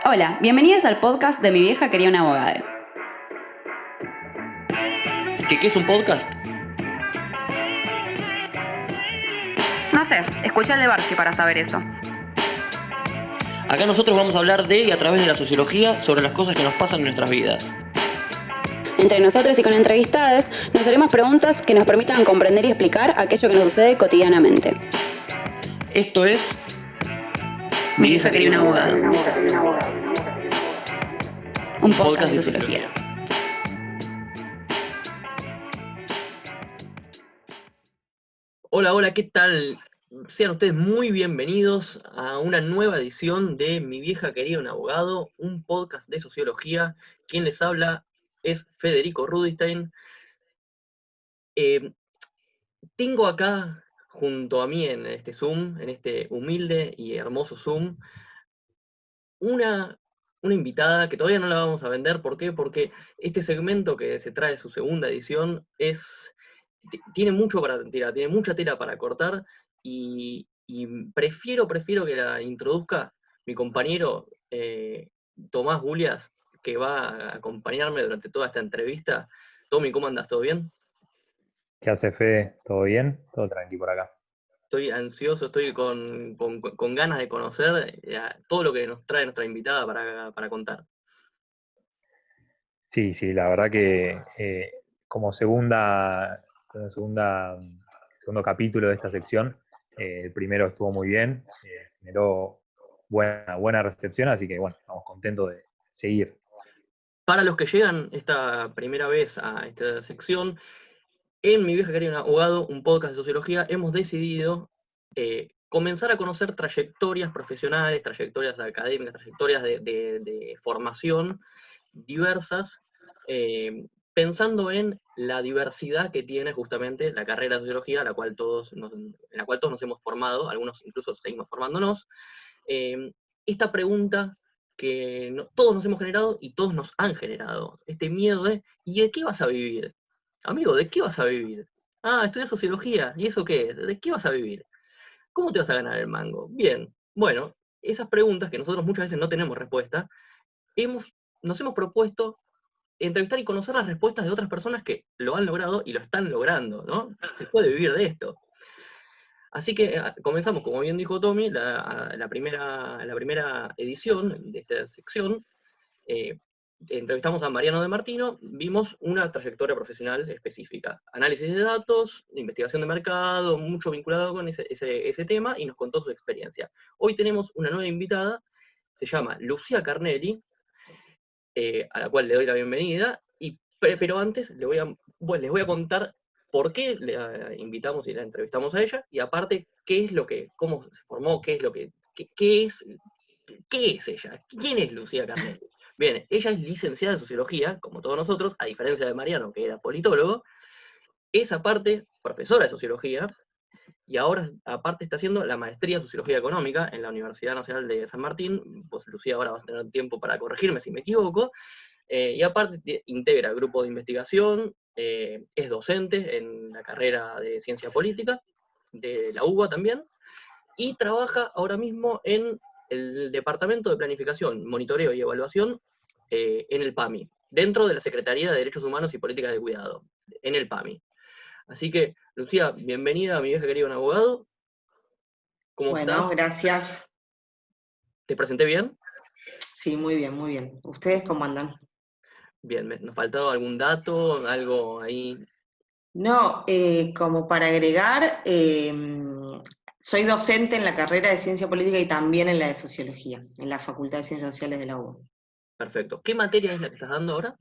Hola, bienvenidos al podcast de Mi vieja quería una abogada. ¿Qué es un podcast? No sé, escuché el de Barsi para saber eso. Acá nosotros vamos a hablar de y a través de la sociología sobre las cosas que nos pasan en nuestras vidas. Entre nosotros y con entrevistadas nos haremos preguntas que nos permitan comprender y explicar aquello que nos sucede cotidianamente. Esto es Mi vieja quería una abogada. Un podcast de sociología. Hola, ¿qué tal? Sean ustedes muy bienvenidos a una nueva edición de Mi vieja quería un abogado, un podcast de sociología. Quien les habla es Federico Rudinstein. Tengo acá junto a mí en este Zoom, en este humilde y hermoso Zoom, una invitada que todavía no la vamos a vender. ¿Por qué? Porque este segmento que se trae su segunda edición tiene mucho para tirar, tiene mucha tela para cortar, y prefiero que la introduzca mi compañero Tomás Gulias, que va a acompañarme durante toda esta entrevista. Tommy, ¿cómo andas? ¿Todo bien? ¿Qué hace, Fede? ¿Todo bien? Todo tranqui por acá. Estoy ansioso, estoy con ganas de conocer todo lo que nos trae nuestra invitada para contar. Sí, la verdad que como segundo capítulo de esta sección, el primero estuvo muy bien, generó buena recepción, así que bueno, estamos contentos de seguir. Para los que llegan esta primera vez a esta sección, en Mi vieja quería un abogado, un podcast de sociología, hemos decidido comenzar a conocer trayectorias profesionales, trayectorias académicas, trayectorias de formación diversas, pensando en la diversidad que tiene justamente la carrera de sociología, en la cual todos nos hemos formado, algunos incluso seguimos formándonos. Esta pregunta que todos nos hemos generado y todos nos han generado, este miedo de ¿y de qué vas a vivir? Amigo, ¿de qué vas a vivir? Ah, estudias sociología, ¿y eso qué es? ¿De qué vas a vivir? ¿Cómo te vas a ganar el mango? Bien, bueno, esas preguntas que nosotros muchas veces no tenemos respuesta, nos hemos propuesto entrevistar y conocer las respuestas de otras personas que lo han logrado y lo están logrando, ¿no? Se puede vivir de esto. Así que comenzamos, como bien dijo Tommy, la primera edición de esta sección. Entrevistamos a Mariano de Martino, vimos una trayectoria profesional específica, análisis de datos, investigación de mercado, mucho vinculado con ese tema, y nos contó su experiencia. Hoy tenemos una nueva invitada, se llama Lucía Carnelli, a la cual le doy la bienvenida, pero antes les voy a contar por qué la invitamos y la entrevistamos a ella, y aparte, cómo se formó, qué es ella, quién es Lucía Carnelli. Bien, ella es licenciada en Sociología, como todos nosotros, a diferencia de Mariano, que era politólogo. Es aparte profesora de Sociología, y ahora aparte está haciendo la maestría en Sociología Económica en la Universidad Nacional de San Martín. Pues Lucía ahora vas a tener tiempo para corregirme si me equivoco. Y aparte integra grupo de investigación, es docente en la carrera de Ciencia Política, de la UBA también, y trabaja ahora mismo en el Departamento de Planificación, Monitoreo y Evaluación en el PAMI, dentro de la Secretaría de Derechos Humanos y Políticas de Cuidado, en el PAMI. Así que, Lucía, bienvenida a Mi vieja quería un abogado. ¿Cómo estás? Bueno, gracias. ¿Te presenté bien? Sí, muy bien, muy bien. ¿Ustedes cómo andan? Bien, ¿nos faltaba algún dato, algo ahí? No, como para agregar, soy docente en la carrera de Ciencia Política y también en la de Sociología, en la Facultad de Ciencias Sociales de la UBA. Perfecto. ¿Qué materia es la que estás dando ahora?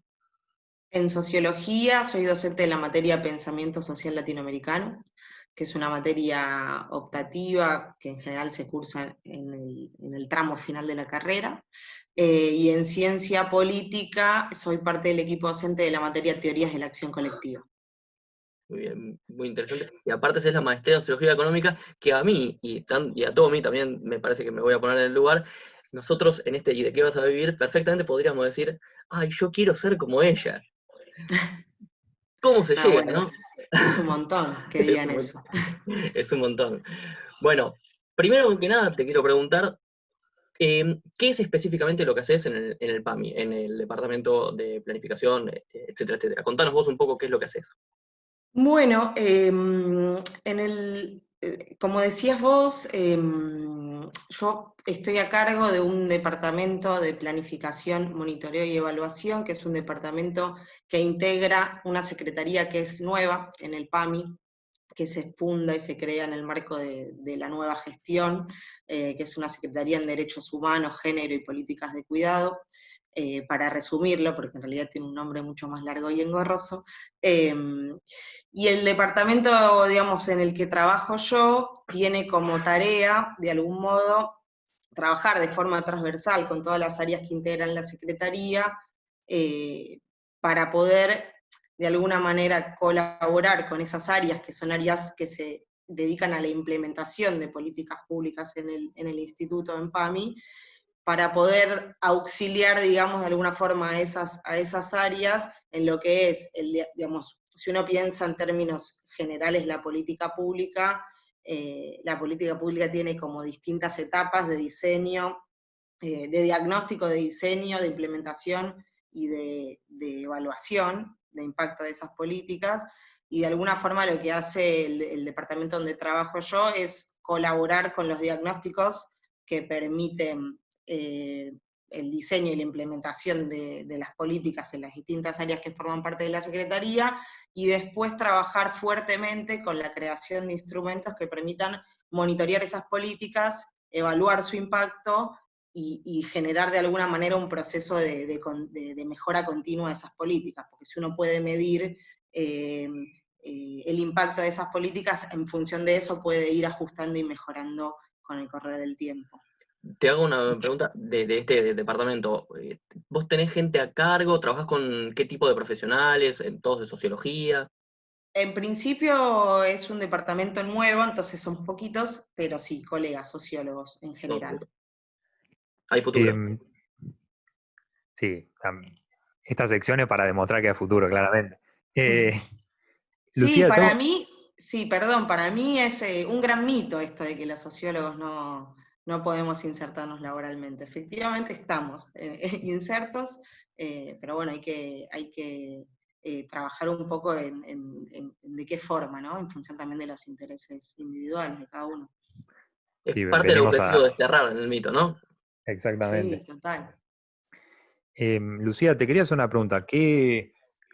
En Sociología soy docente de la materia Pensamiento Social Latinoamericano, que es una materia optativa que en general se cursa en el tramo final de la carrera. Y en Ciencia Política soy parte del equipo docente de la materia Teorías de la Acción Colectiva. Muy bien, muy interesante. Y aparte es la maestría en Sociología Económica, que a mí y a Tommy también me parece que me voy a poner en el lugar. Nosotros en este ¿y de qué vas a vivir? Perfectamente podríamos decir, ay, yo quiero ser como ella. ¿Cómo se llega, Bueno, no? es un montón que digan Es eso. Es un montón. Bueno, primero que nada te quiero preguntar, ¿Qué es específicamente lo que haces en el PAMI, en el Departamento de Planificación, etcétera, etcétera? Contanos vos un poco qué es lo que haces. Bueno, como decías vos, yo estoy a cargo de un departamento de planificación, monitoreo y evaluación, que es un departamento que integra una secretaría que es nueva en el PAMI, que se funda y se crea en el marco de la nueva gestión, que es una Secretaría en Derechos Humanos, Género y Políticas de Cuidado, para resumirlo, porque en realidad tiene un nombre mucho más largo y engorroso. Y el departamento, digamos, en el que trabajo yo, tiene como tarea, de algún modo, trabajar de forma transversal con todas las áreas que integran la Secretaría, para poder de alguna manera colaborar con esas áreas que son áreas que se dedican a la implementación de políticas públicas en el instituto, en PAMI, para poder auxiliar, digamos, de alguna forma a esas áreas en lo que es, digamos, si uno piensa en términos generales la política pública tiene como distintas etapas de diseño, de diagnóstico, de diseño, de implementación y de evaluación de impacto de esas políticas, y de alguna forma lo que hace el departamento donde trabajo yo es colaborar con los diagnósticos que permiten el diseño y la implementación de las políticas en las distintas áreas que forman parte de la Secretaría, y después trabajar fuertemente con la creación de instrumentos que permitan monitorear esas políticas, evaluar su impacto y generar de alguna manera un proceso de mejora continua de esas políticas, porque si uno puede medir el impacto de esas políticas, en función de eso puede ir ajustando y mejorando con el correr del tiempo. Te hago una pregunta de este departamento. ¿Vos tenés gente a cargo? ¿Trabajás con qué tipo de profesionales? ¿Todos de sociología? En principio es un departamento nuevo, entonces son poquitos, pero sí, colegas, sociólogos en general. Hay futuro. Sí, esta sección es para demostrar que hay futuro, claramente. Sí, Lucía, para mí, sí, perdón, para mí es un gran mito esto de que los sociólogos no podemos insertarnos laboralmente. Efectivamente estamos insertos, pero bueno, hay que trabajar un poco en de qué forma, ¿no? En función también de los intereses individuales de cada uno. Es sí, parte del venimos objetivo a... de desterrar en el mito, ¿no? Exactamente. Sí, total. Lucía, te quería hacer una pregunta.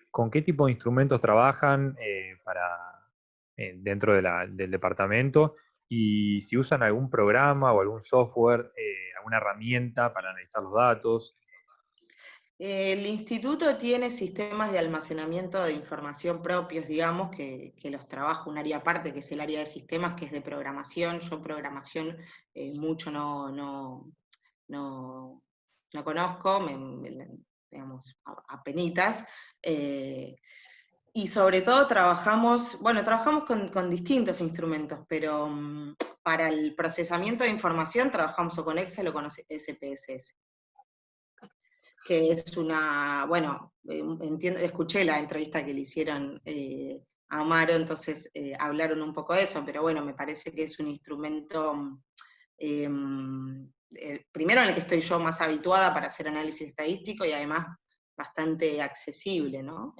¿Con qué tipo de instrumentos trabajan dentro del departamento? Y si usan algún programa o algún software, alguna herramienta para analizar los datos. El instituto tiene sistemas de almacenamiento de información propios, digamos, que los trabaja un área aparte, que es el área de sistemas, que es de programación. Yo programación mucho no conozco, digamos, apenitas. Y sobre todo trabajamos con distintos instrumentos, pero para el procesamiento de información trabajamos o con Excel o con SPSS. Que es escuché la entrevista que le hicieron a Amaro, entonces hablaron un poco de eso, pero bueno, me parece que es un instrumento, primero en el que estoy yo más habituada para hacer análisis estadístico, y además bastante accesible, ¿no?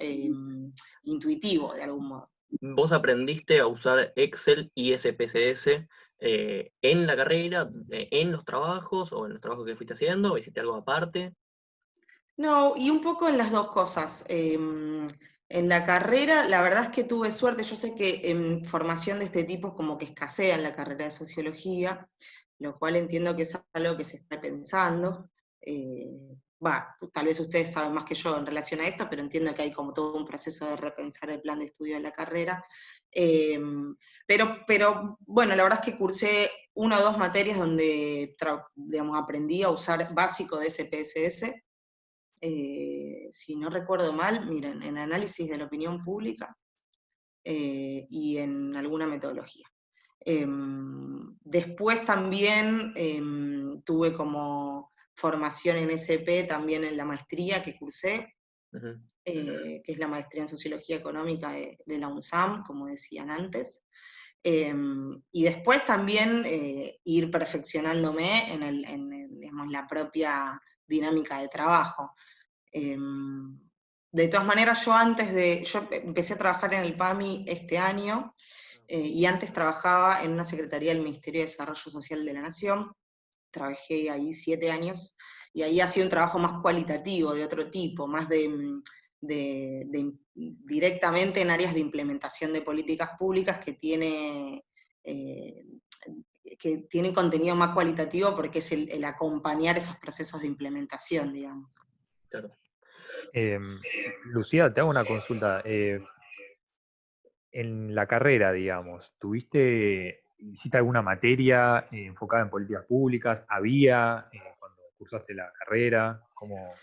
Intuitivo, de algún modo. ¿Vos aprendiste a usar Excel y SPSS en la carrera, en los trabajos, o en los trabajos que fuiste haciendo, o hiciste algo aparte? No, y un poco en las dos cosas. En la carrera, la verdad es que tuve suerte. Yo sé que en formación de este tipo como que escasea en la carrera de sociología, lo cual entiendo que es algo que se está pensando. Tal vez ustedes saben más que yo en relación a esto, pero entiendo que hay como todo un proceso de repensar el plan de estudio de la carrera. Pero bueno, la verdad es que cursé 1 o 2 materias donde digamos, aprendí a usar básico de SPSS. Si no recuerdo mal, miren, en análisis de la opinión pública y en alguna metodología. Después también tuve como formación en SP, también en la maestría que cursé, que es la maestría en Sociología Económica de la UNSAM, como decían antes. Y después también ir perfeccionándome digamos, la propia dinámica de trabajo. De todas maneras, yo empecé a trabajar en el PAMI este año, y antes trabajaba en una secretaría del Ministerio de Desarrollo Social de la Nación. Trabajé ahí 7 años, y ahí ha sido un trabajo más cualitativo, de otro tipo, más directamente en áreas de implementación de políticas públicas que tienen contenido más cualitativo, porque es el acompañar esos procesos de implementación, digamos. Claro. Lucía, te hago una consulta. En la carrera, digamos, hiciste alguna materia enfocada en políticas públicas? ¿Había cuando cursaste la carrera? ¿Cómo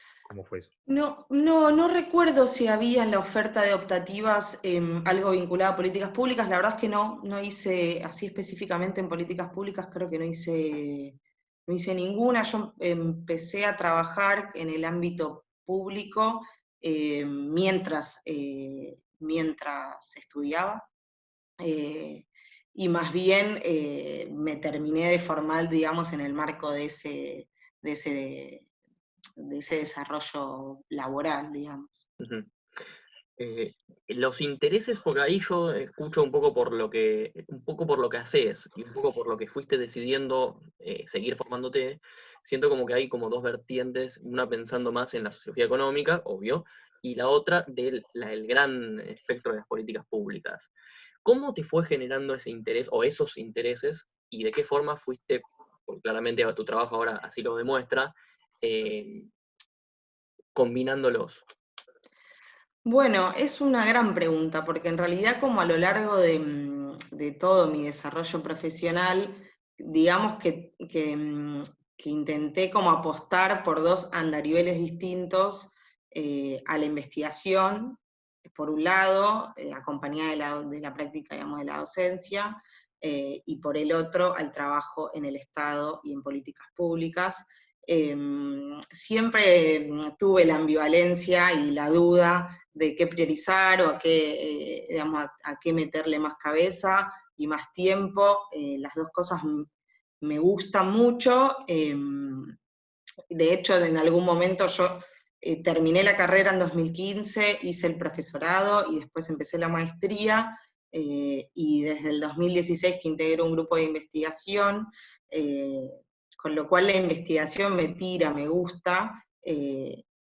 fue eso? No recuerdo si había en la oferta de optativas algo vinculado a políticas públicas. La verdad es que no hice, así específicamente en políticas públicas, creo que no hice ninguna. Yo empecé a trabajar en el ámbito público mientras estudiaba, y más bien me terminé de formar, digamos, en el marco de ese desarrollo laboral, digamos. Uh-huh. Los intereses, porque ahí yo escucho un poco por lo que haces y un poco por lo que fuiste decidiendo seguir formándote. Siento como que hay como dos vertientes, una pensando más en la sociología económica, obvio, y la otra del gran espectro de las políticas públicas. ¿Cómo te fue generando ese interés o esos intereses, y de qué forma fuiste, porque claramente tu trabajo ahora así lo demuestra, combinándolos? Bueno, es una gran pregunta, porque en realidad, como a lo largo de todo mi desarrollo profesional, digamos que intenté como apostar por dos andariveles distintos a la investigación, por un lado, acompañada de la práctica, digamos, de la docencia, y por el otro, al trabajo en el Estado y en políticas públicas. Siempre tuve la ambivalencia y la duda de qué priorizar o a qué meterle más cabeza y más tiempo. Las dos cosas me gustan mucho. De hecho, en algún momento yo terminé la carrera en 2015, hice el profesorado y después empecé la maestría, y desde el 2016 que integro un grupo de investigación, con lo cual la investigación me tira, me gusta.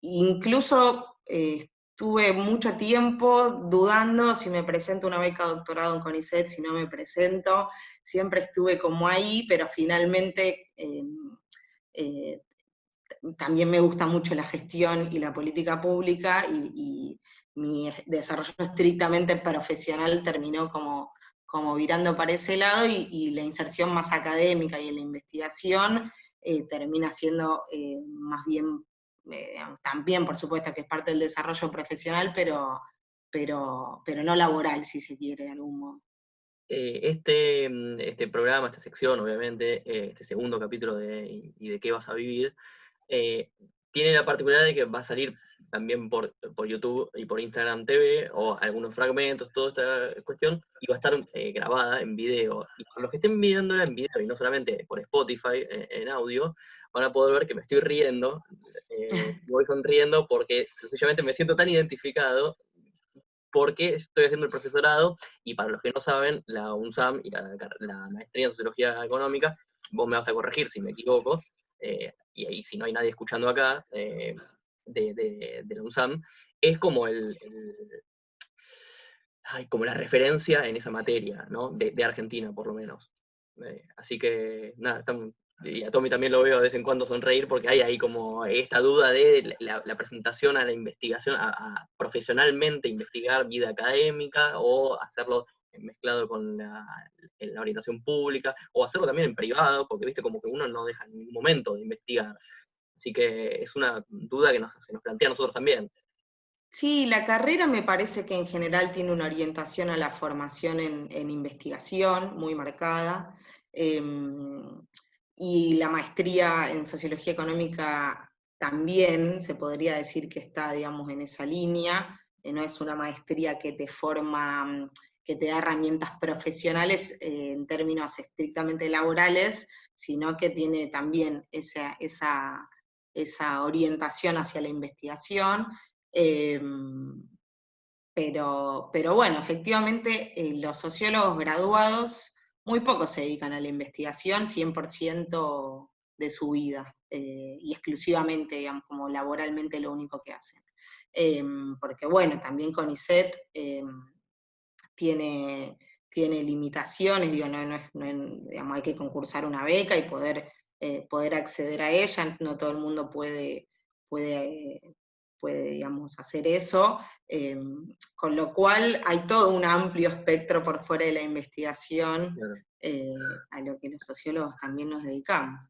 Incluso estuve mucho tiempo dudando si me presento una beca de doctorado en CONICET, si no me presento. Siempre estuve como ahí, pero finalmente también me gusta mucho la gestión y la política pública, y mi desarrollo estrictamente profesional terminó como virando para ese lado, y la inserción más académica y en la investigación termina siendo más bien, también por supuesto que es parte del desarrollo profesional, pero no laboral, si se quiere, de algún modo. Este programa, esta sección, obviamente, este segundo capítulo y de qué vas a vivir, tiene la particularidad de que va a salir también por YouTube y por Instagram TV, o algunos fragmentos, toda esta cuestión, y va a estar grabada en video. Y para los que estén viéndola en video, y no solamente por Spotify, en audio, van a poder ver que me estoy riendo, voy sonriendo porque sencillamente me siento tan identificado, porque estoy haciendo el profesorado, y para los que no saben, la UNSAM y la maestría en Sociología Económica, vos me vas a corregir si me equivoco, y ahí si no hay nadie escuchando acá, de la UNSAM, es como como la referencia en esa materia, ¿no? De Argentina, por lo menos. Así que, nada, y a Tommy también lo veo de vez en cuando sonreír, porque hay ahí como esta duda de la presentación a la investigación, a profesionalmente investigar vida académica, o hacerlo mezclado con la orientación pública, o hacerlo también en privado, porque viste como que uno no deja en ningún momento de investigar. Así que es una duda que se nos plantea a nosotros también. Sí, la carrera me parece que en general tiene una orientación a la formación en investigación muy marcada, y la maestría en Sociología Económica también se podría decir que está, digamos, en esa línea. No es una maestría que te forma que te da herramientas profesionales en términos estrictamente laborales, sino que tiene también esa orientación hacia la investigación. Pero bueno, efectivamente los sociólogos graduados muy poco se dedican a la investigación, 100% de su vida, y exclusivamente, digamos, como laboralmente lo único que hacen. Porque bueno, también CONICET tiene limitaciones, digo, digamos, hay que concursar una beca y poder acceder a ella, no todo el mundo puede digamos, hacer eso, con lo cual hay todo un amplio espectro por fuera de la investigación, Claro. a lo que los sociólogos también nos dedicamos.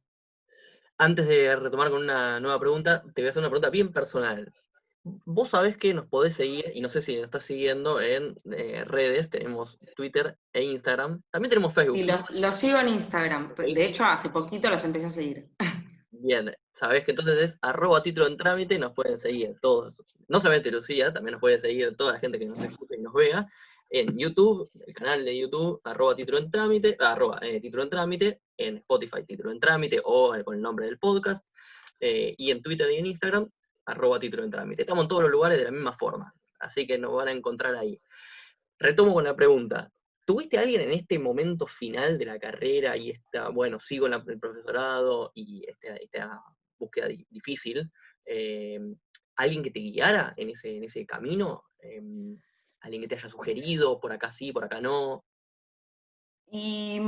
Antes de retomar con una nueva pregunta, te voy a hacer una pregunta bien personal. Vos sabés que nos podés seguir, y no sé si nos estás siguiendo en redes, tenemos Twitter e Instagram, también tenemos Facebook. Y los sigo en Instagram, ¿Sí? de hecho hace poquito los empecé a seguir. Bien, sabés que entonces es @títuloentrámite, nos pueden seguir todos. No solamente Lucía, también nos puede seguir toda la gente que nos escuche y nos vea. En YouTube, el canal de YouTube, @títuloentrámite, @títuloentrámite, en Spotify Título en Trámite o con el nombre del podcast, y en Twitter y en Instagram, @títuloentrámite. Estamos en todos los lugares de la misma forma, así que nos van a encontrar ahí. Retomo con la pregunta. ¿Tuviste a alguien en este momento final de la carrera y bueno, sigo en el profesorado y esta búsqueda difícil, alguien que te guiara en ese camino? ¿Alguien que te haya sugerido, por acá sí, por acá no? Y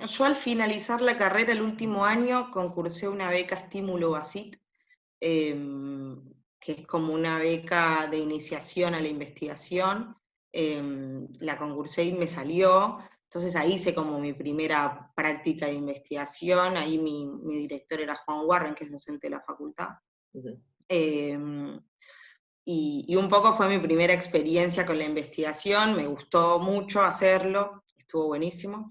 yo al finalizar la carrera el último año concursé una beca Estímulo BASIT, que es como una beca de iniciación a la investigación. La concursé y me salió, entonces ahí hice como mi primera práctica de investigación, ahí mi director era Juan Warren, que es docente de la facultad. Uh-huh. Y un poco fue mi primera experiencia con la investigación, me gustó mucho hacerlo, estuvo buenísimo.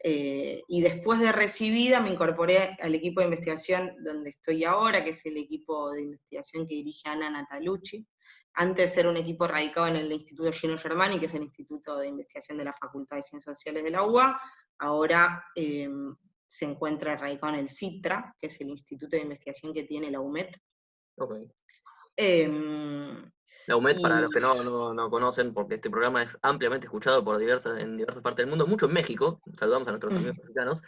Y después de recibida me incorporé al equipo de investigación donde estoy ahora, que es el equipo de investigación que dirige Ana Natalucci. Antes era un equipo radicado en el Instituto Gino Germani, que es el Instituto de Investigación de la Facultad de Ciencias Sociales de la UBA. Ahora se encuentra radicado en el CITRA, que es el Instituto de Investigación que tiene la UMED. Okay. La UMED, para los que no conocen, porque este programa es ampliamente escuchado en diversas partes del mundo, mucho en México, saludamos a nuestros amigos mexicanos.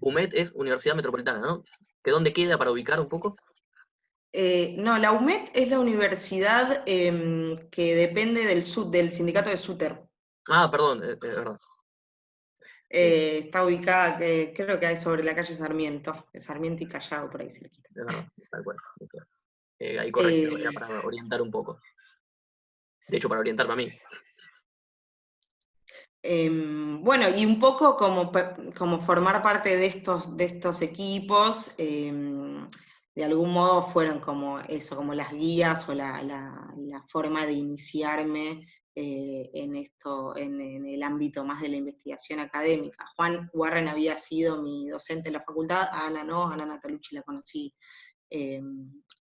UMED es Universidad Metropolitana, ¿no? ¿Que dónde queda para ubicar un poco? No, la UMED es la universidad que depende del sindicato de SUTER. Ah, perdón, es verdad. Está ubicada, creo que hay sobre la calle Sarmiento y Callao, por ahí cerquita. Es verdad, tal cual. Ahí correcto, era para orientar un poco. De hecho, para orientarme a mí. Bueno, y un poco como formar parte de estos equipos, de algún modo fueron como eso, como las guías o la forma de iniciarme en el ámbito más de la investigación académica. Juan Warren había sido mi docente en la facultad, a Ana no, Ana Natalucci la conocí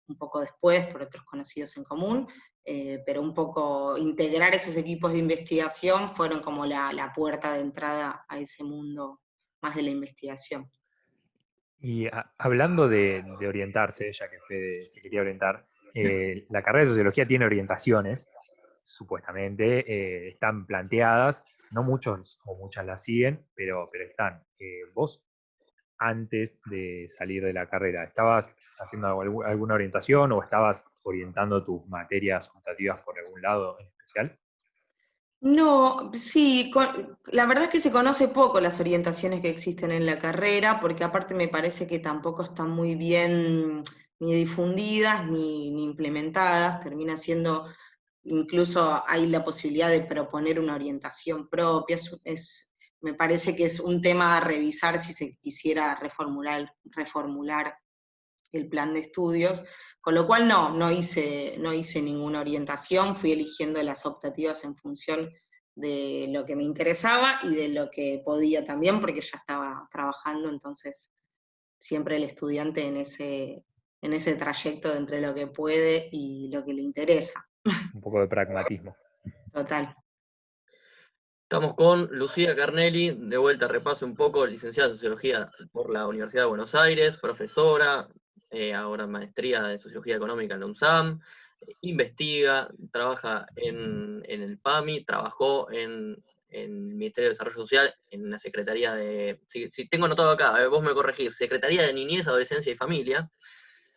un poco después por otros conocidos en común, pero un poco integrar esos equipos de investigación fueron como la puerta de entrada a ese mundo más de la investigación. Y hablando de orientarse, ya que Fede se quería orientar, la carrera de Sociología tiene orientaciones, supuestamente, están planteadas, no muchos o muchas las siguen, pero están. Vos, antes de salir de la carrera, ¿estabas haciendo alguna orientación o estabas orientando tus materias optativas por algún lado en especial? No, sí, la verdad es que se conoce poco las orientaciones que existen en la carrera, porque aparte me parece que tampoco están muy bien ni difundidas ni implementadas, termina siendo, incluso hay la posibilidad de proponer una orientación propia, me parece que es un tema a revisar si se quisiera reformular el plan de estudios, con lo cual no hice ninguna orientación, fui eligiendo las optativas en función de lo que me interesaba y de lo que podía también, porque ya estaba trabajando, entonces siempre el estudiante en ese trayecto de entre lo que puede y lo que le interesa. Un poco de pragmatismo. Total. Estamos con Lucía Carnelli, de vuelta repaso un poco, licenciada en Sociología por la Universidad de Buenos Aires, profesora, ahora maestría de Sociología Económica en la UNSAM, investiga, trabaja en el PAMI, trabajó en el Ministerio de Desarrollo Social, en la Secretaría de, si tengo anotado acá, vos me corregís, Secretaría de Niñez, Adolescencia y Familia.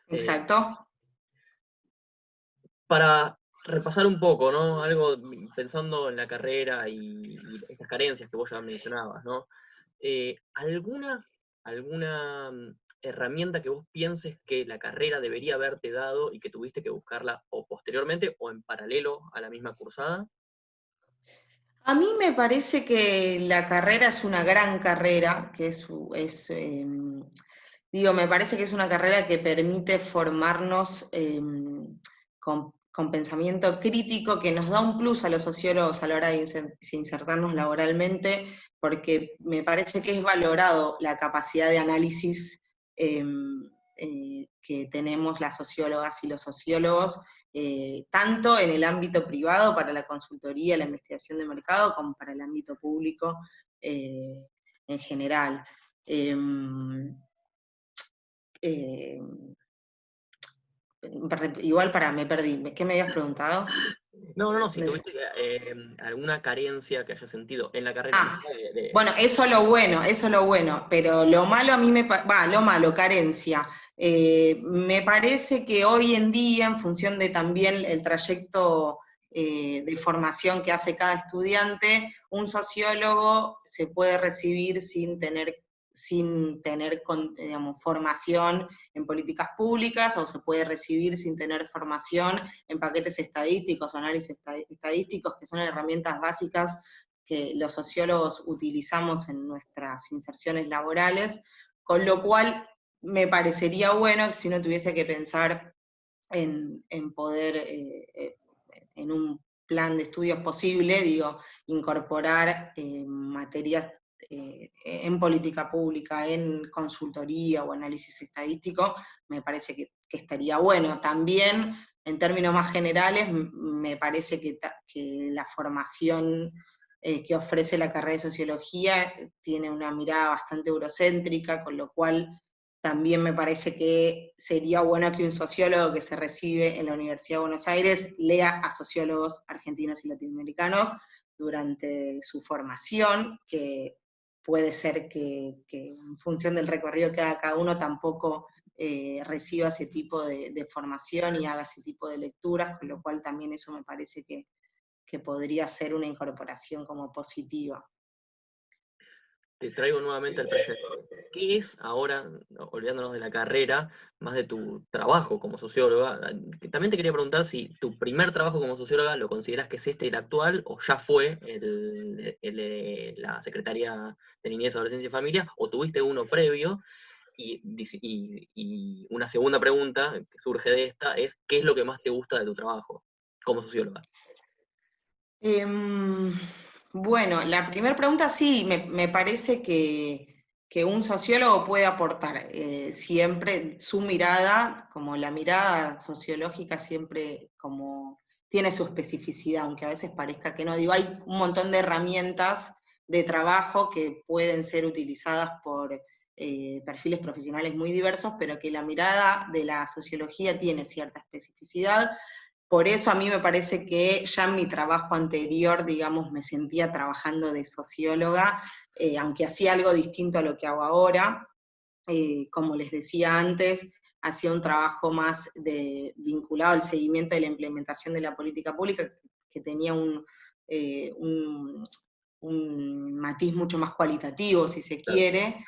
Exacto. Para repasar un poco, ¿no? Algo pensando en la carrera y estas carencias que vos ya mencionabas, ¿no? ¿Alguna herramienta que vos pienses que la carrera debería haberte dado y que tuviste que buscarla o posteriormente o en paralelo a la misma cursada? A mí me parece que la carrera es una gran carrera, que me parece que es una carrera que permite formarnos con pensamiento crítico, que nos da un plus a los sociólogos a la hora de insertarnos laboralmente, porque me parece que es valorado la capacidad de análisis que tenemos las sociólogas y los sociólogos, tanto en el ámbito privado para la consultoría, la investigación de mercado, como para el ámbito público en general. Igual me perdí. ¿Qué me habías preguntado? No, si tuviste alguna carencia que hayas sentido en la carrera. Bueno, eso es lo bueno, pero lo malo a mí lo malo, carencia. Me parece que hoy en día, en función de también el trayecto de formación que hace cada estudiante, un sociólogo se puede recibir sin tener digamos, formación en políticas públicas, o se puede recibir sin tener formación en paquetes estadísticos o análisis estadísticos, que son herramientas básicas que los sociólogos utilizamos en nuestras inserciones laborales, con lo cual me parecería bueno que si uno tuviese que pensar en poder, en un plan de estudios posible, incorporar materias en política pública, en consultoría o análisis estadístico, me parece que estaría bueno. También, en términos más generales, me parece que la formación que ofrece la carrera de Sociología tiene una mirada bastante eurocéntrica, con lo cual también me parece que sería bueno que un sociólogo que se recibe en la Universidad de Buenos Aires lea a sociólogos argentinos y latinoamericanos durante su formación, que puede ser que en función del recorrido que haga cada uno tampoco reciba ese tipo de formación y haga ese tipo de lecturas, con lo cual también eso me parece que podría ser una incorporación como positiva. Te traigo nuevamente al presente. ¿Qué es ahora, olvidándonos de la carrera, más de tu trabajo como socióloga? También te quería preguntar si tu primer trabajo como socióloga lo consideras que es el actual, o ya fue la Secretaría de Niñez, Adolescencia y Familia, o tuviste uno previo. Y una segunda pregunta que surge de esta es, ¿qué es lo que más te gusta de tu trabajo como socióloga? Bueno, la primera pregunta sí, me parece que un sociólogo puede aportar siempre su mirada, como la mirada sociológica siempre como tiene su especificidad, aunque a veces parezca que no. Hay un montón de herramientas de trabajo que pueden ser utilizadas por perfiles profesionales muy diversos, pero que la mirada de la sociología tiene cierta especificidad. Por eso a mí me parece que ya en mi trabajo anterior, digamos, me sentía trabajando de socióloga, aunque hacía algo distinto a lo que hago ahora. Como les decía antes, hacía un trabajo más vinculado al seguimiento de la implementación de la política pública, que tenía un matiz mucho más cualitativo, si se quiere,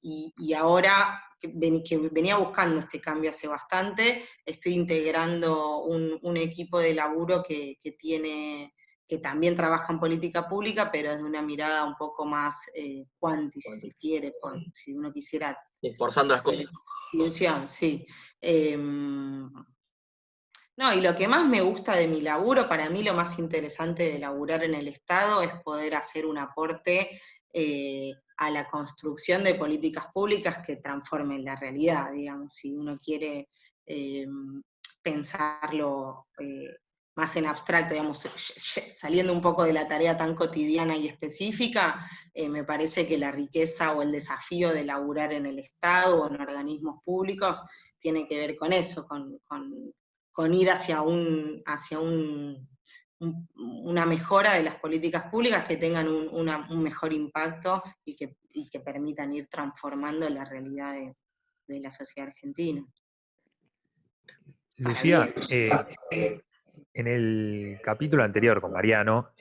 y ahora que venía buscando este cambio hace bastante, estoy integrando un equipo de laburo que también trabaja en política pública, pero desde una mirada un poco más cuanti, si se quiere, si uno quisiera Esforzando las cosas. distinción, sí. No, y lo que más me gusta de mi laburo, para mí lo más interesante de laburar en el Estado es poder hacer un aporte a la construcción de políticas públicas que transformen la realidad, digamos, si uno quiere pensarlo más en abstracto, digamos, saliendo un poco de la tarea tan cotidiana y específica, me parece que la riqueza o el desafío de laburar en el Estado o en organismos públicos tiene que ver con eso, con ir hacia una mejora de las políticas públicas que tengan un mejor impacto y que permitan ir transformando la realidad de la sociedad argentina. Lucía, en el capítulo anterior con Mariano,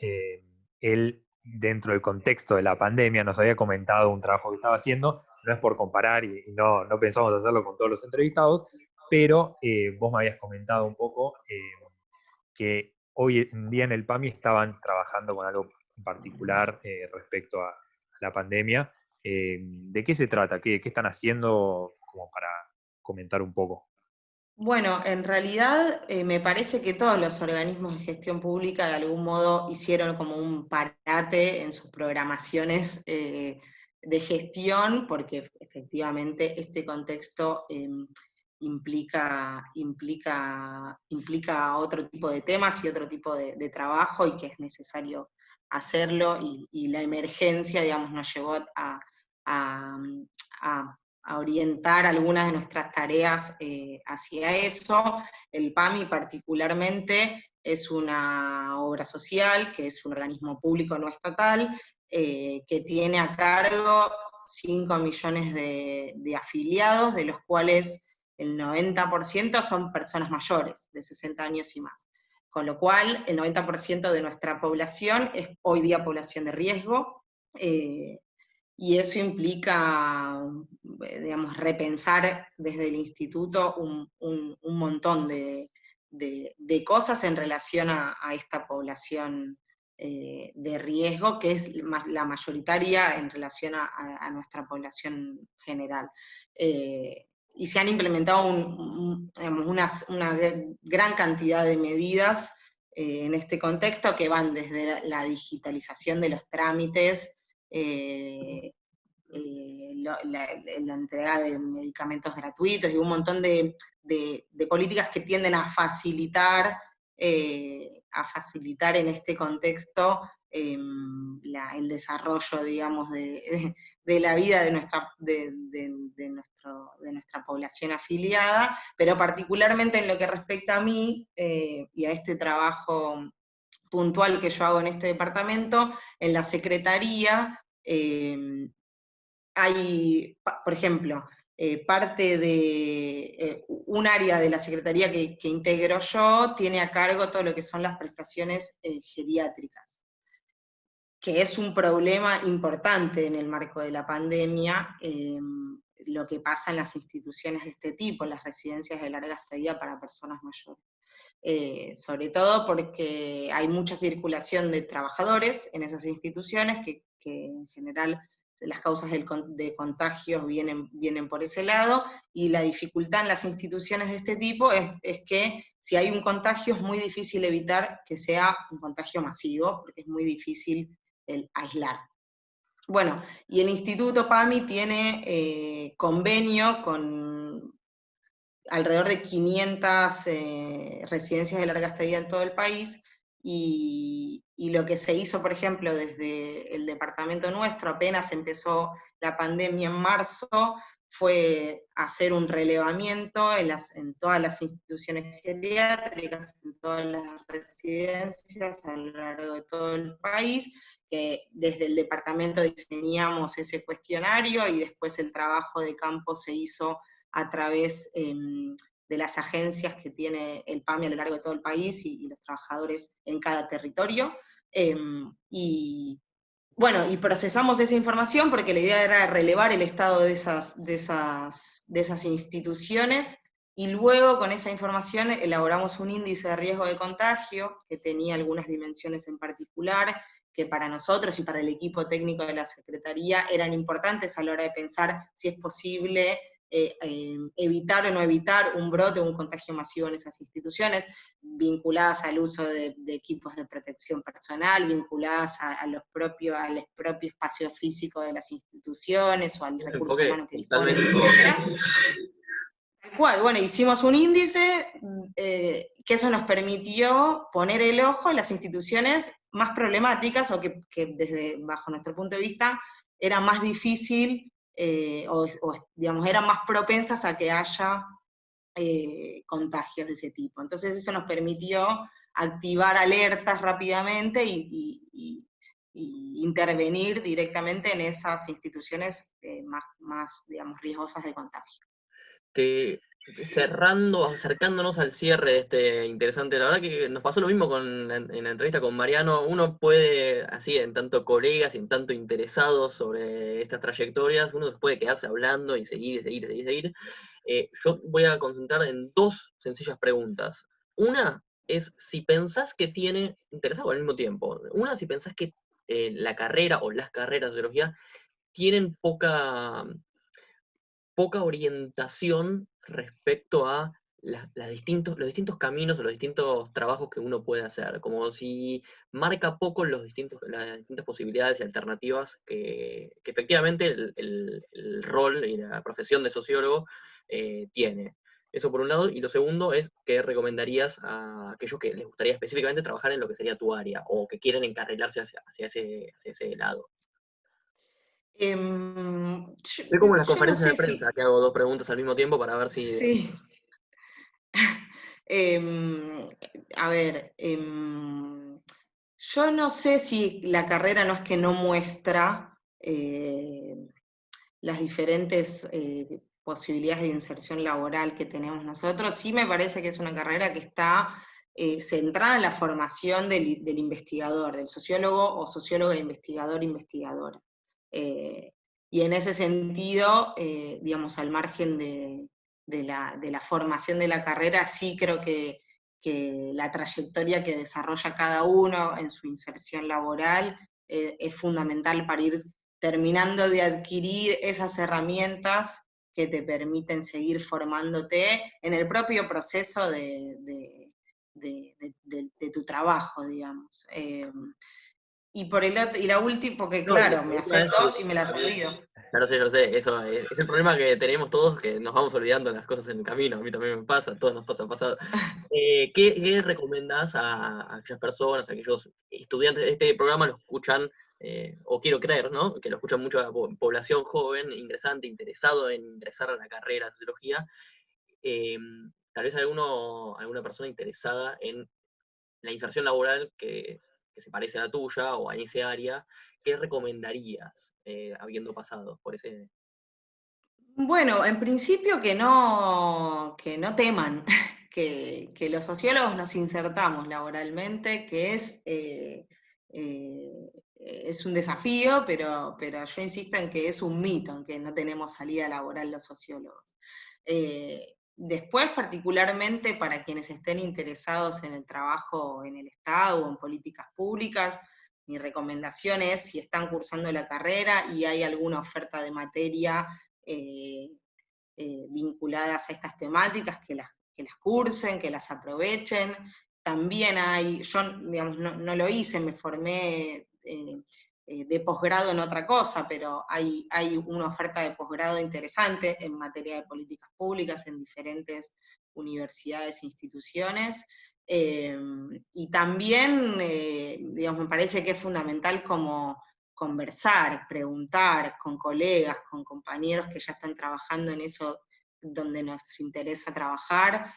él, dentro del contexto de la pandemia, nos había comentado un trabajo que estaba haciendo, no es por comparar y no pensamos hacerlo con todos los entrevistados, pero vos me habías comentado un poco que hoy en día en el PAMI estaban trabajando con algo en particular respecto a la pandemia. ¿De qué se trata? ¿Qué están haciendo? Como para comentar un poco. Bueno, en realidad me parece que todos los organismos de gestión pública de algún modo hicieron como un parate en sus programaciones de gestión, porque efectivamente este contexto implica otro tipo de temas y otro tipo de trabajo, y que es necesario hacerlo, y la emergencia, digamos, nos llevó a orientar algunas de nuestras tareas hacia eso. El PAMI particularmente es una obra social, que es un organismo público no estatal, que tiene a cargo 5 millones de afiliados, de los cuales el 90% son personas mayores, de 60 años y más. Con lo cual, el 90% de nuestra población es hoy día población de riesgo, y eso implica, digamos, repensar desde el instituto un montón de cosas en relación a esta población de riesgo, que es la mayoritaria en relación a nuestra población general. Y se han implementado digamos, una gran cantidad de medidas en este contexto, que van desde la digitalización de los trámites, la entrega de medicamentos gratuitos y un montón de políticas que tienden a facilitar en este contexto el desarrollo, digamos, de la vida de nuestra población afiliada, pero particularmente en lo que respecta a mí y a este trabajo puntual que yo hago en este departamento, en la Secretaría, hay, por ejemplo, parte de un área de la Secretaría que integro yo tiene a cargo todo lo que son las prestaciones geriátricas, que es un problema importante en el marco de la pandemia, lo que pasa en las instituciones de este tipo, en las residencias de larga estadía para personas mayores. Sobre todo porque hay mucha circulación de trabajadores en esas instituciones, que en general las causas de contagios vienen por ese lado, y la dificultad en las instituciones de este tipo es que si hay un contagio es muy difícil evitar que sea un contagio masivo, porque es muy difícil el aislar. Bueno, y el Instituto PAMI tiene convenio con alrededor de 500 residencias de larga estadía en todo el país, y lo que se hizo, por ejemplo, desde el departamento nuestro, apenas empezó la pandemia en marzo, fue hacer un relevamiento en todas las instituciones geriátricas, en todas las residencias a lo largo de todo el país, que desde el departamento diseñamos ese cuestionario, y después el trabajo de campo se hizo a través de las agencias que tiene el PAMI a lo largo de todo el país, y los trabajadores en cada territorio. Y bueno, y procesamos esa información porque la idea era relevar el estado de esas instituciones, y luego con esa información elaboramos un índice de riesgo de contagio que tenía algunas dimensiones en particular, que para nosotros y para el equipo técnico de la Secretaría eran importantes a la hora de pensar si es posible evitar o no evitar un brote o un contagio masivo en esas instituciones, vinculadas al uso de equipos de protección personal, vinculadas al propio espacio físico de las instituciones o al recurso humano que disponen, etc. cual, bueno, hicimos un índice que eso nos permitió poner el ojo en las instituciones más problemáticas o que desde bajo nuestro punto de vista era más difícil digamos, eran más propensas a que haya contagios de ese tipo. Entonces eso nos permitió activar alertas rápidamente y intervenir directamente en esas instituciones más, digamos, riesgosas de contagio. Cerrando, acercándonos al cierre de este interesante, la verdad que nos pasó lo mismo en la entrevista con Mariano. Uno puede, así, en tanto colegas y en tanto interesados sobre estas trayectorias, uno puede quedarse hablando y seguir. Yo voy a concentrar en dos sencillas preguntas. Una es si pensás que tiene, interesado al mismo tiempo, una si pensás que la carrera o las carreras de sociología tienen poca orientación respecto a los distintos caminos o los distintos trabajos que uno puede hacer, como si marca poco las distintas posibilidades y alternativas que efectivamente el rol y la profesión de sociólogo tiene. Eso por un lado, y lo segundo es ¿qué recomendarías a aquellos que les gustaría específicamente trabajar en lo que sería tu área, o que quieren encarrilarse hacia ese lado? Es como en las Yo no conferencias de sé si... prensa, que hago dos preguntas al mismo tiempo para ver si... Sí. A ver, yo no sé si la carrera no es que no muestra las diferentes posibilidades de inserción laboral que tenemos nosotros. Sí me parece que es una carrera que está centrada en la formación del investigador, del sociólogo o socióloga investigadora. Y en ese sentido, digamos, al margen de la formación de la carrera, sí creo que la trayectoria que desarrolla cada uno en su inserción laboral es fundamental para ir terminando de adquirir esas herramientas que te permiten seguir formándote en el propio proceso de tu trabajo, digamos. Y por y la última, porque No, y la claro, me segunda haces es dos y me las olvido. claro, sí, yo lo sé, eso es el problema que tenemos todos, que nos vamos olvidando las cosas en el camino, a mí también me pasa, a todos nos pasa pasado. ¿Qué recomendás a aquellas personas, a aquellos estudiantes? Este programa lo escuchan, o quiero creer, ¿no? Que lo escuchan mucho la población joven, ingresante, interesado en ingresar a la carrera de sociología. Tal vez alguna persona interesada en la inserción laboral que se parece a la tuya o a ese área, ¿qué recomendarías, habiendo pasado por ese... Bueno, en principio que no teman, que los sociólogos nos insertamos laboralmente, que es un desafío, pero yo insisto en que es un mito, en que no tenemos salida laboral los sociólogos. Después, particularmente para quienes estén interesados en el trabajo en el Estado o en políticas públicas, mi recomendación es, si están cursando la carrera y hay alguna oferta de materia vinculadas a estas temáticas, que las cursen, que las aprovechen. También hay, yo digamos, no lo hice, me formé de posgrado en otra cosa, pero hay una oferta de posgrado interesante en materia de políticas públicas en diferentes universidades e instituciones. Y también, digamos, me parece que es fundamental como conversar, preguntar con colegas, con compañeros que ya están trabajando en eso donde nos interesa trabajar,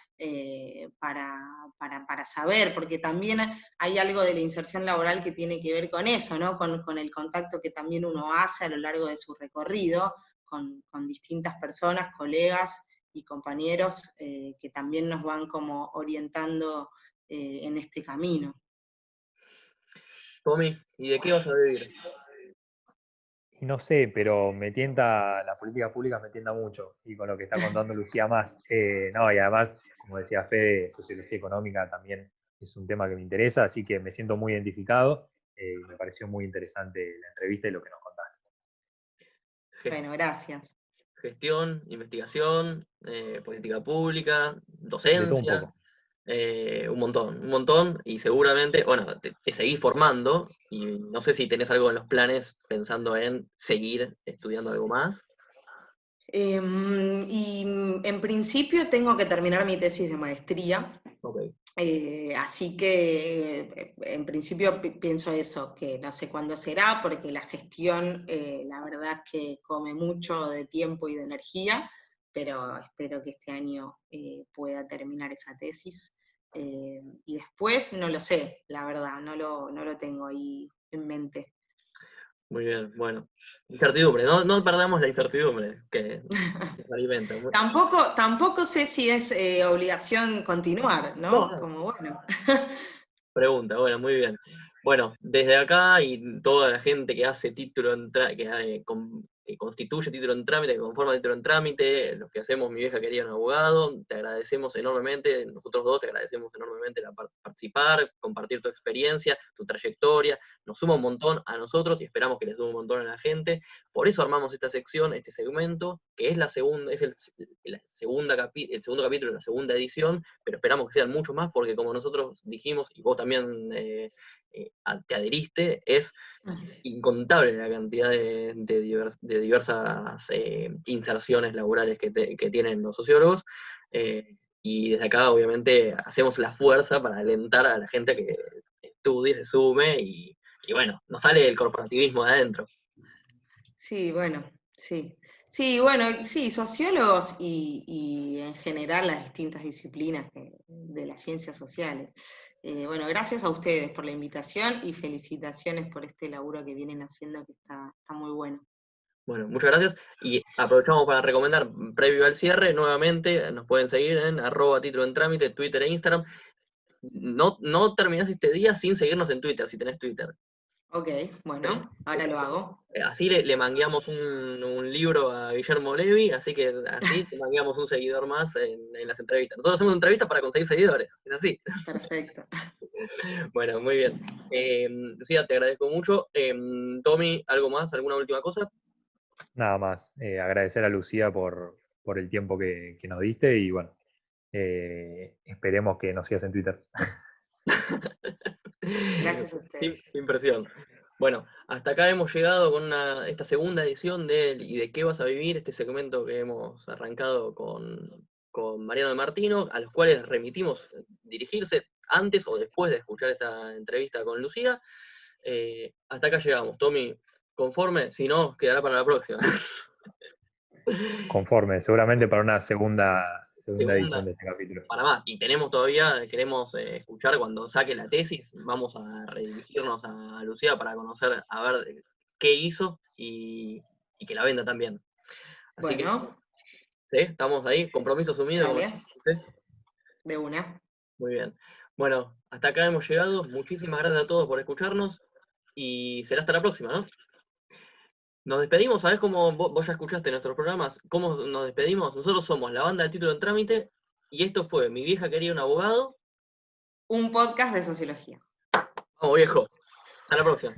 para saber, porque también hay algo de la inserción laboral que tiene que ver con eso, ¿no? Con el contacto que también uno hace a lo largo de su recorrido, con distintas personas, colegas y compañeros que también nos van como orientando en este camino. Tommy, ¿y de qué vas a vivir? Y no sé, pero me tienta, la política pública me tienta mucho, y con lo que está contando Lucía más. No, y además, como decía Fede, sociología económica también es un tema que me interesa, así que me siento muy identificado, y me pareció muy interesante la entrevista y lo que nos contaste. Bueno, gracias. Gestión, investigación, política pública, De todo un docencia, poco. un montón, y seguramente, bueno, te seguís formando, y no sé si tenés algo en los planes pensando en seguir estudiando algo más. Y en principio tengo que terminar mi tesis de maestría. Ok. Así que en principio pienso eso, que no sé cuándo será, porque la gestión, la verdad es que come mucho de tiempo y de energía, pero espero que este año pueda terminar esa tesis. Y después no lo sé, la verdad, no lo tengo ahí en mente. Muy bien, bueno. Incertidumbre, no perdamos la incertidumbre que nos alimenta. Tampoco sé si es obligación continuar, ¿no? No, Como bueno. pregunta, bueno, muy bien. Bueno, desde acá y toda la gente que hace título en que constituye título en trámite, que conforma título en trámite, los que hacemos Mi Vieja Quería un Abogado, te agradecemos enormemente, nosotros dos te agradecemos enormemente participar, compartir tu experiencia, tu trayectoria, nos suma un montón a nosotros y esperamos que les sume un montón a la gente. Por eso armamos esta sección, este segmento, que es el segundo capítulo, la segunda edición, pero esperamos que sean muchos más, porque como nosotros dijimos, y vos también te adheriste, es incontable la cantidad de diversas inserciones laborales que tienen los sociólogos, y desde acá obviamente hacemos la fuerza para alentar a la gente a que estudie, se sume, y bueno, nos sale el corporativismo de adentro. Sí, bueno, sí. Sí, bueno, sí, sociólogos y en general las distintas disciplinas de las ciencias sociales. Bueno, gracias a ustedes por la invitación y felicitaciones por este laburo que vienen haciendo, que está muy bueno. Bueno, muchas gracias. Y aprovechamos para recomendar, previo al cierre, nuevamente, nos pueden seguir en @título en trámite, Twitter e Instagram. No terminás este día sin seguirnos en Twitter, si tenés Twitter. Ok, bueno, ahora lo hago. Así le mangueamos un libro a Guillermo Levi, así que así le mangueamos un seguidor más en las entrevistas. Nosotros hacemos entrevistas para conseguir seguidores, es así. Perfecto. Bueno, muy bien. Lucía, te agradezco mucho. Tommy, ¿algo más? ¿Alguna última cosa? Nada más, agradecer a Lucía por el tiempo que nos diste y bueno, esperemos que nos sigas en Twitter. Gracias a ustedes. Sin presión. Bueno, hasta acá hemos llegado con esta segunda edición de ¿Y de qué vas a vivir? Este segmento que hemos arrancado con Mariano de Martino, a los cuales remitimos dirigirse antes o después de escuchar esta entrevista con Lucía. Hasta acá llegamos. Tommy, ¿conforme? Si no, quedará para la próxima. Conforme, seguramente para una segunda edición Segunda, de este capítulo. para más. Y queremos escuchar cuando saque la tesis, vamos a redirigirnos a Lucía para conocer, a ver qué hizo y que la venda también. Así Bueno, que, ¿sí? ¿Estamos ahí? ¿Compromiso asumido? dale, ¿Sí? de una. Muy bien. Bueno, hasta acá hemos llegado. Muchísimas gracias a todos por escucharnos y será hasta la próxima, ¿no? Nos despedimos, ¿sabés cómo vos ya escuchaste nuestros programas? ¿Cómo nos despedimos? Nosotros somos la banda de Título en Trámite y esto fue Mi Vieja Quería un Abogado. Un podcast de sociología. Vamos, viejo. Hasta la próxima.